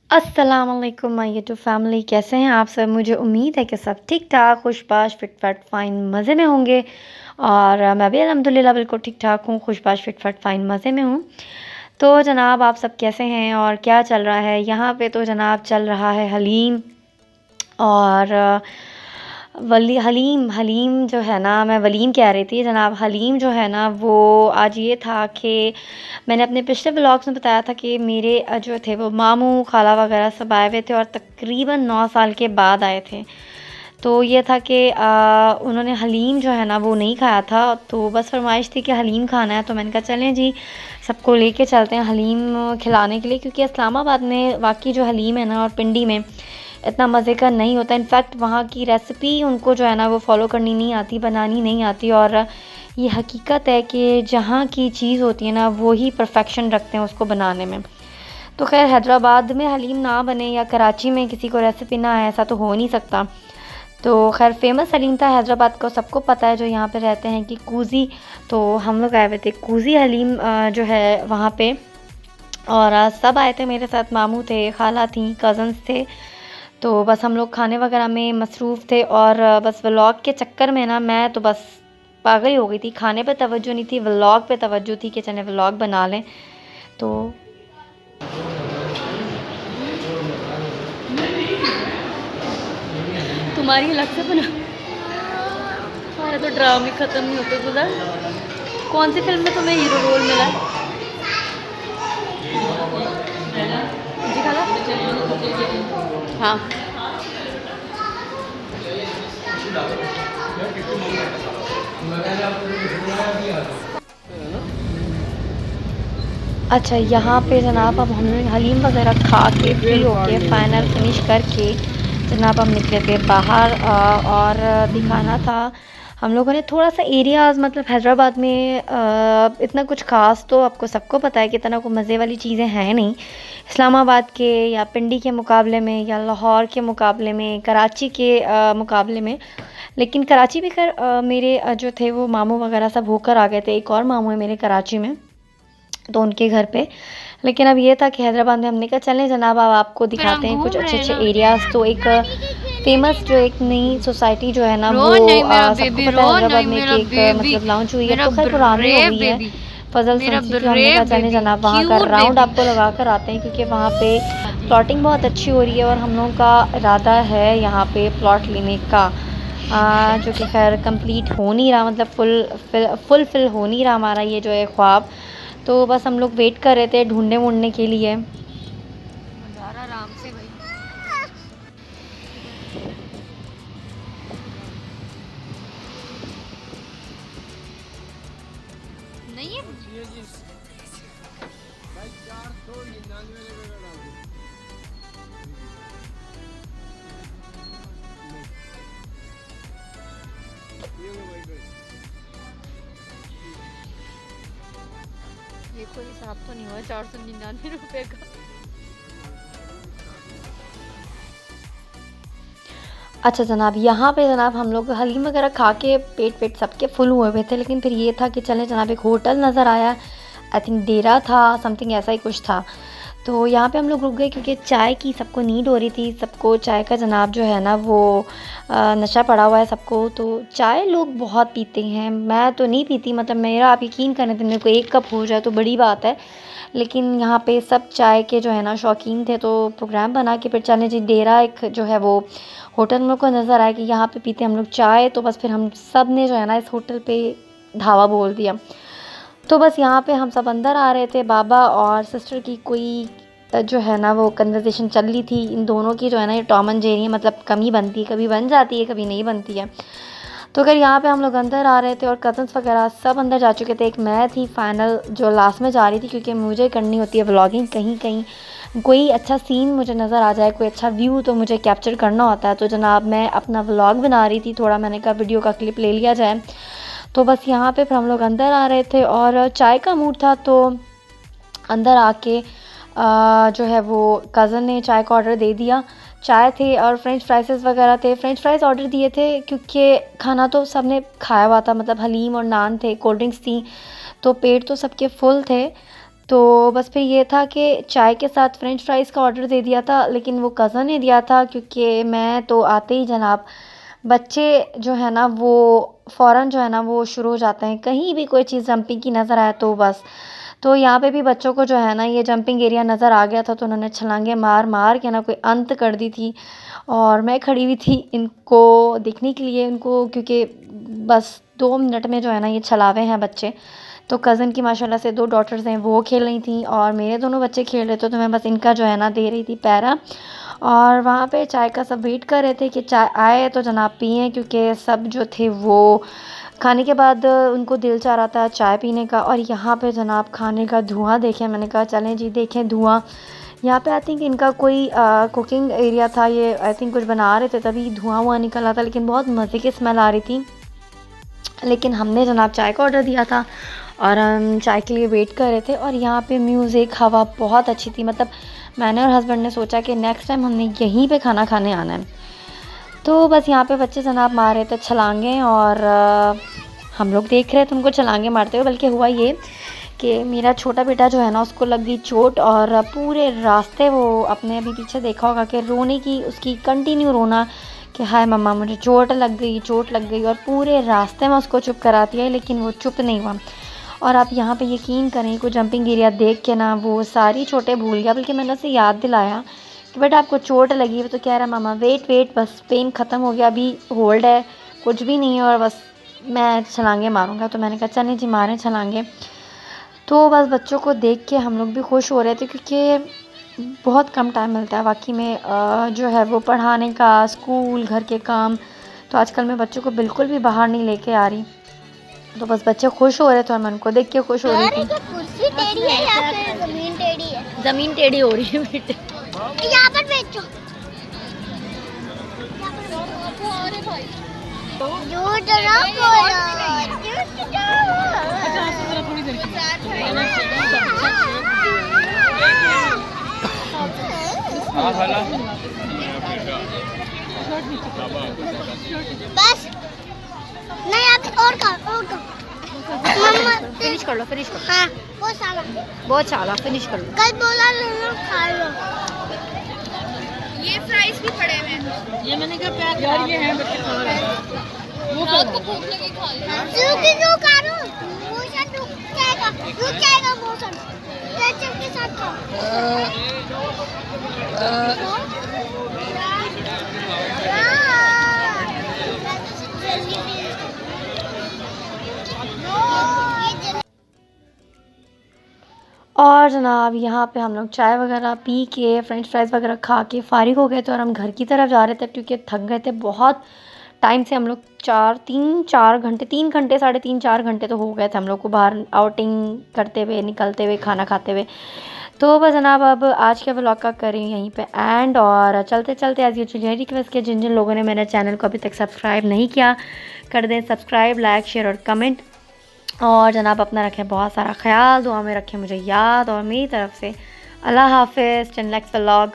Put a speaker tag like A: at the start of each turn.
A: अस्सलामुअलैकुम my YouTube family, कैसे हैं आप सब। मुझे उम्मीद है कि सब ठीक ठाक खुशबाश फिट फट फ़ाइन मज़े में होंगे। और मैं भी अल्हम्दुलिल्लाह बिल्कुल ठीक ठाक हूँ, खुशबाश फिट फट फ़ाइन मज़े में हूँ। तो जनाब आप सब कैसे हैं और क्या चल रहा है। यहाँ पे तो जनाब चल रहा है हलीम। और वली हलीम हलीम जो है ना, मैं वलीम कह रही थी जनाब। हलीम जो है ना वो आज ये था कि मैंने अपने पिछले व्लॉग्स में बताया था कि मेरे जो थे वो मामू खाला वगैरह सब आए हुए थे और तकरीबन 9 साल के बाद आए थे। तो ये था कि उन्होंने हलीम जो है ना वो नहीं खाया था, तो बस फरमाइश थी कि हलीम खाना है। तो मैंने कहा चलें जी, सबको लेके चलते हैं हलीम खिलाने के लिए, क्योंकि इस्लामाबाद में वाकई जो हलीम है ना और पिंडी में इतना मज़े का नहीं होता। इनफैक्ट वहाँ की रेसिपी उनको जो है ना वो फ़ॉलो करनी नहीं आती, बनानी नहीं आती। और ये हकीकत है कि जहाँ की चीज़ होती है ना वो ही परफेक्शन रखते हैं उसको बनाने में। तो खैर हैदराबाद में हलीम ना बने या कराची में किसी को रेसिपी ना आए, ऐसा तो हो नहीं सकता। तो खैर फ़ेमस हलीम था हैदराबाद को, सबको पता है जो यहाँ पे रहते हैं कि कूज़ी। तो हम लोग आए हुए थे कूज़ी हलीम जो है वहाँ पे। और सब आए थे मेरे साथ, मामू थे, खाला थी, कज़न्स थे। तो बस हम लोग खाने वगैरह में मसरूफ़ थे। और बस व्लॉग के चक्कर में ना मैं तो बस पागल ही हो गई थी। खाने पे तवज्जो नहीं थी, व्लॉग पे तवज्जो थी कि चलें व्लॉग बना लें। तो तुम्हारी अलग से बना, हमारे तो ड्रामे ख़त्म नहीं होते गुजर। कौन सी फिल्म में तुम्हें हीरो रोल मिला जी खाला। हाँ, अच्छा यहाँ पे जनाब अब हमने हलीम वगैरह खा के फ्री होके फ़ाइनल फिनिश करके जनाब हम निकले थे बाहर। और दिखाना था हम लोगों ने थोड़ा सा एरियाज़, मतलब हैदराबाद में इतना कुछ ख़ास तो आपको सबको पता है कि इतना कोई मज़े वाली चीज़ें हैं नहीं इस्लामाबाद के या पिंडी के मुकाबले में या लाहौर के मुकाबले में, कराची के मुकाबले में। लेकिन कराची भी खैर मेरे जो थे वो मामू वगैरह सब होकर आ गए थे। एक और मामू है मेरे कराची में, तो उनके घर पे। लेकिन अब ये था कि हैदराबाद में हमने कहा चलें जनाब अब आपको दिखाते हैं कुछ अच्छे अच्छे एरियाज़। तो एक फेमस जो एक नई सोसाइटी जो है ना वो सबको पता है हैदराबाद में कि एक मतलब लॉन्च हुई है, तो खैर पुरानी हो गई है, फजल संसी। तो हमने कहा चलें जनाब वहाँ का राउंड आपको लगा कर आते हैं, क्योंकि वहाँ पे प्लॉटिंग बहुत अच्छी हो रही है और हम लोगों का इरादा है यहाँ पे प्लॉट लेने का, जो कि खैर कंप्लीट हो नहीं रहा, मतलब फुलफिल हो नहीं रहा हमारा ये जो है ख्वाब। तो बस हम लोग वेट कर रहे थे ढूंढने वूढने के लिए। आराम से भाई। नहीं है ये कोई हिसाब तो नहीं हुआ 499 रुपये का। अच्छा जनाब यहाँ पे जनाब हम लोग हलीम वगैरह खा के पेट पेट सबके फुल हुए हुए थे। लेकिन फिर ये था कि चलें जनाब एक होटल नज़र आया, आई थिंक डेरा था, समथिंग ऐसा ही कुछ था। तो यहाँ पे हम लोग रुक गए क्योंकि चाय की सबको नीड हो रही थी। सबको चाय का जनाब जो है ना वो नशा पड़ा हुआ है सबको। तो चाय लोग बहुत पीते हैं, मैं तो नहीं पीती, मतलब मेरा आप यकीन करें तो मेरे को एक कप हो जाए तो बड़ी बात है। लेकिन यहाँ पे सब चाय के जो है ना शौकीन थे, तो प्रोग्राम बना के फिर चले जी डेरा एक जो है वो होटल हम लोग को नज़र आया कि यहाँ पे पीते हम लोग चाय। तो बस फिर हम सब ने जो है ना इस होटल पे ढाबा बोल दिया। तो बस यहाँ पे हम सब अंदर आ रहे थे, बाबा और सिस्टर की कोई जो है ना वो कन्वर्सेशन चल रही थी। इन दोनों की जो है ना ये टॉम एंड जेरी, मतलब कमी बनती है, कभी बन जाती है कभी नहीं बनती है। तो अगर यहाँ पे हम लोग अंदर आ रहे थे और कज़न्स वगैरह सब अंदर जा चुके थे, एक मैं थी फाइनल जो लास्ट में जा रही थी, क्योंकि मुझे करनी होती है व्लॉगिंग। कहीं कहीं कोई अच्छा सीन मुझे नज़र आ जाए, कोई अच्छा व्यू तो मुझे कैप्चर करना होता है। तो जनाब मैं अपना व्लॉग बना रही थी थोड़ा, मैंने कहा वीडियो का क्लिप ले लिया जाए। तो बस यहाँ पे फिर हम लोग अंदर आ रहे थे और चाय का मूड था, तो अंदर आके जो है वो कज़न ने चाय का ऑर्डर दे दिया। चाय थे और फ्रेंच फ्राइज़ वगैरह थे। फ्रेंच फ्राइज़ ऑर्डर दिए थे क्योंकि खाना तो सब ने खाया हुआ था, मतलब हलीम और नान थे, कोल्ड ड्रिंक्स थी, तो पेट तो सबके फुल थे। तो बस फिर ये था कि चाय के साथ फ़्रेंच फ्राइज़ का ऑर्डर दे दिया था, लेकिन वो कज़न ने दिया था क्योंकि मैं तो आते ही जनाब बच्चे जो है ना वो फ़ौरन जो है ना वो शुरू हो जाते हैं, कहीं भी कोई चीज़ जंपिंग की नज़र आए तो बस। तो यहाँ पे भी बच्चों को जो है ना ये जंपिंग एरिया नज़र आ गया था, तो उन्होंने छलांगे मार मार के ना कोई अंत कर दी थी। और मैं खड़ी हुई थी इनको देखने के लिए, उनको क्योंकि बस 2 मिनट में जो है ना ये छलावे हैं बच्चे। तो कज़न की माशाल्लाह से 2 डॉटर्स हैं, वो खेल रही थी और मेरे दोनों बच्चे खेल रहे थे, तो मैं बस इनका जो है ना दे रही थी पैरा। और वहाँ पे चाय का सब वेट कर रहे थे कि चाय आए तो जनाब पिएँ, क्योंकि सब जो थे वो खाने के बाद उनको दिल चाह रहा था चाय पीने का। और यहाँ पे जनाब खाने का धुआँ देखें, मैंने कहा चलें जी देखें धुआँ। यहाँ पे आई थिंक इनका कोई कुकिंग एरिया था, ये आई थिंक कुछ बना रहे थे तभी धुआँ हुआ निकल रहा था, लेकिन बहुत मज़े की स्मेल आ रही थी। लेकिन हमने जनाब चाय का ऑर्डर दिया था और हम चाय के लिए वेट कर रहे थे। और यहाँ पे म्यूज़िक हवा बहुत अच्छी थी, मतलब मैंने और हस्बैंड ने सोचा कि नेक्स्ट टाइम हमने यहीं पे खाना खाने आना है। तो बस यहाँ पे बच्चे जनाब मार रहे थे छलांगे और हम लोग देख रहे थे उनको छलांगे मारते हुए। बल्कि हुआ ये कि मेरा छोटा बेटा जो है ना उसको लग गई चोट, और पूरे रास्ते वो अपने अभी पीछे देखा होगा कि रोने की उसकी कंटिन्यू रोना कि हाय मम्मा मुझे चोट लग गई, चोट लग गई। और पूरे रास्ते में उसको चुप कराती है, लेकिन वो चुप नहीं हुआ। और आप यहाँ पे यकीन करें को जंपिंग एरिया देख के ना वो सारी चोटें भूल गया। बल्कि मैंने उसे याद दिलाया कि बेटा आपको चोट लगी है, तो कह रहा मामा वेट वेट बस पेन ख़त्म हो गया, अभी होल्ड है, कुछ भी नहीं है और बस मैं छलांगे मारूंगा। तो मैंने कहा चलें जी मारें छलांगे। तो बस बच्चों को देख के हम लोग भी खुश हो रहे थे, क्योंकि बहुत कम टाइम मिलता है वाकई में जो है वो पढ़ाने का, स्कूल, घर के काम। तो आजकल मैं बच्चों को बिल्कुल भी बाहर नहीं लेके आ रही। तो बस बच्चे खुश हो रहे थे और मैं उनको देख के खुश हो रही थी।
B: कुर्सी टेढ़ी है या फिर जमीन टेढ़ी है?
A: ज़मीन टेढ़ी हो रही है बेटे।
B: यहाँ पर बेचो। झूठ ना बोलो, झूठ ना बस नहीं आप और का मम्मा
A: फिनिश कर लो, फिनिश कर लो।
B: हाँ वो साला
A: बहुत चाला, फिनिश कर लो।
B: कल बोला लो खा लो।
C: ये फ्राइज भी पड़े हुए हैं। ये मैंने कहा पैक यार ये हैं बच्चे खा रहे हैं। वो रात को भूख लगी खा ले।
B: क्यों खा रहा हूँ? मोशन रुक जाएगा मोशन। केचप के साथ खाओ।
A: और जनाब यहाँ पे हम लोग चाय वगैरह पी के फ्रेंच फ्राइज़ वगैरह खा के फ़ारिग हो गए थे और हम घर की तरफ जा रहे थे, क्योंकि थक गए थे बहुत टाइम से। हम लोग 3-4 घंटे 3 घंटे 3.5-4 घंटे तो हो गए थे हम लोग को बाहर आउटिंग करते हुए, निकलते हुए, खाना खाते हुए। तो बस जनाब अब आज के व्लॉग का करें यहीं पे एंड। और चलते चलते एज़ यूजुअल यही रिक्वेस्ट किया, जिन जिन लोगों ने मेरे चैनल को अभी तक सब्सक्राइब नहीं किया कर दें सब्सक्राइब, लाइक, शेयर और कमेंट। और जनाब अपना रखें बहुत सारा ख्याल, दुआ में रखें मुझे याद। और मेरी तरफ से अल्लाह हाफ़िज़, टिल नेक्स्ट व्लॉग।